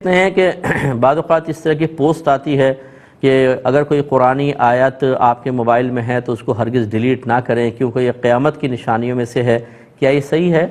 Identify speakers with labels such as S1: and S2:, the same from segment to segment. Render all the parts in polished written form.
S1: ہیں کہ بعض اوقات اس طرح کی پوسٹ آتی ہے کہ اگر کوئی قرآنی آیت آپ کے موبائل میں ہے تو اس کو ہرگز ڈیلیٹ نہ کریں کیونکہ یہ قیامت کی نشانیوں میں سے ہے۔ کیا یہ صحیح ہے؟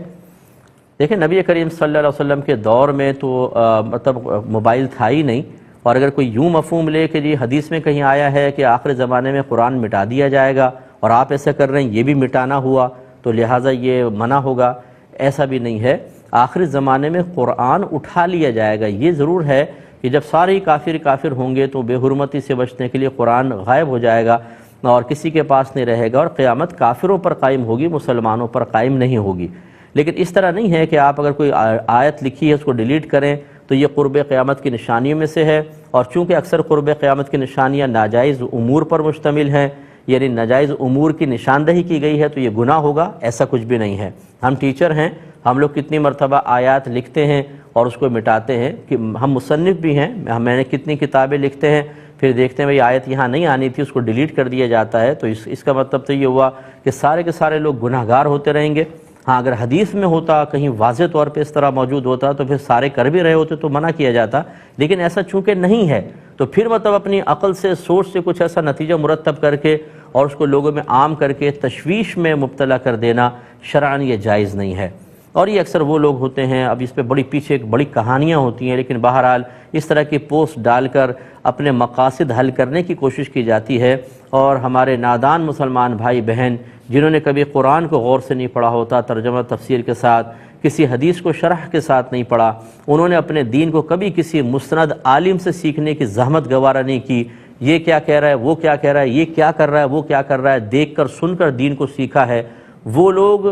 S1: دیکھیں، نبی کریم صلی اللہ علیہ وسلم کے دور میں تو مطلب موبائل تھا ہی نہیں، اور اگر کوئی یوں مفہوم لے کہ جی حدیث میں کہیں آیا ہے کہ آخر زمانے میں قرآن مٹا دیا جائے گا اور آپ ایسا کر رہے ہیں یہ بھی مٹانا ہوا تو لہٰذا یہ منع ہوگا، ایسا بھی نہیں ہے۔ آخری زمانے میں قرآن اٹھا لیا جائے گا۔ یہ ضرور ہے کہ جب سارے کافر ہوں گے تو بے حرمتی سے بچنے کے لیے قرآن غائب ہو جائے گا اور کسی کے پاس نہیں رہے گا، اور قیامت کافروں پر قائم ہوگی، مسلمانوں پر قائم نہیں ہوگی۔ لیکن اس طرح نہیں ہے کہ آپ اگر کوئی آیت لکھی ہے اس کو ڈیلیٹ کریں تو یہ قرب قیامت کی نشانیوں میں سے ہے، اور چونکہ اکثر قرب قیامت کی نشانیاں ناجائز امور پر مشتمل ہیں، یعنی ناجائز امور کی نشاندہی کی گئی ہے تو یہ گناہ ہوگا، ایسا کچھ بھی نہیں ہے۔ ہم ٹیچر ہیں، ہم لوگ کتنی مرتبہ آیات لکھتے ہیں اور اس کو مٹاتے ہیں، کہ ہم مصنف بھی ہیں، میں نے کتنی کتابیں لکھتے ہیں، پھر دیکھتے ہیں بھئی آیت یہاں نہیں آنی تھی، اس کو ڈیلیٹ کر دیا جاتا ہے، تو اس کا مطلب تو یہ ہوا کہ سارے کے سارے لوگ گناہ گار ہوتے رہیں گے۔ ہاں، اگر حدیث میں ہوتا، کہیں واضح طور پہ اس طرح موجود ہوتا تو پھر سارے کر بھی رہے ہوتے تو منع کیا جاتا، لیکن ایسا چونکہ نہیں ہے تو پھر مطلب اپنی عقل سے، سوچ سے کچھ ایسا نتیجہ مرتب کر کے اور اس کو لوگوں میں عام کر کے تشویش میں مبتلا کر دینا شرعاً یہ جائز نہیں ہے۔ اور یہ اکثر وہ لوگ ہوتے ہیں، اب اس پہ پیچھے ایک بڑی کہانیاں ہوتی ہیں، لیکن بہرحال اس طرح کی پوسٹ ڈال کر اپنے مقاصد حل کرنے کی کوشش کی جاتی ہے، اور ہمارے نادان مسلمان بھائی بہن جنہوں نے کبھی قرآن کو غور سے نہیں پڑھا ہوتا، ترجمہ تفسیر کے ساتھ، کسی حدیث کو شرح کے ساتھ نہیں پڑھا، انہوں نے اپنے دین کو کبھی کسی مستند عالم سے سیکھنے کی زحمت گوارا نہیں کی، یہ کیا کہہ رہا ہے، وہ کیا کہہ رہا ہے، یہ کیا کر رہا ہے، وہ کیا کر رہا ہے، دیکھ کر سن کر دین کو سیکھا ہے، وہ لوگ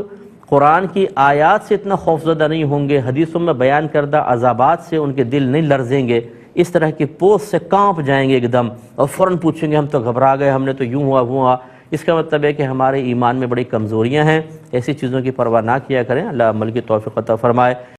S1: قرآن کی آیات سے اتنا خوفزدہ نہیں ہوں گے، حدیثوں میں بیان کردہ عذابات سے ان کے دل نہیں لرزیں گے، اس طرح کی پوسٹ سے کانپ جائیں گے ایک دم، اور فوراً پوچھیں گے ہم تو گھبرا گئے، ہم نے تو یوں ہوا وہ ہوا۔ اس کا مطلب ہے کہ ہمارے ایمان میں بڑی کمزوریاں ہیں، ایسی چیزوں کی پرواہ نہ کیا کریں۔ اللہ عمل کی توفیق عطا فرمائے۔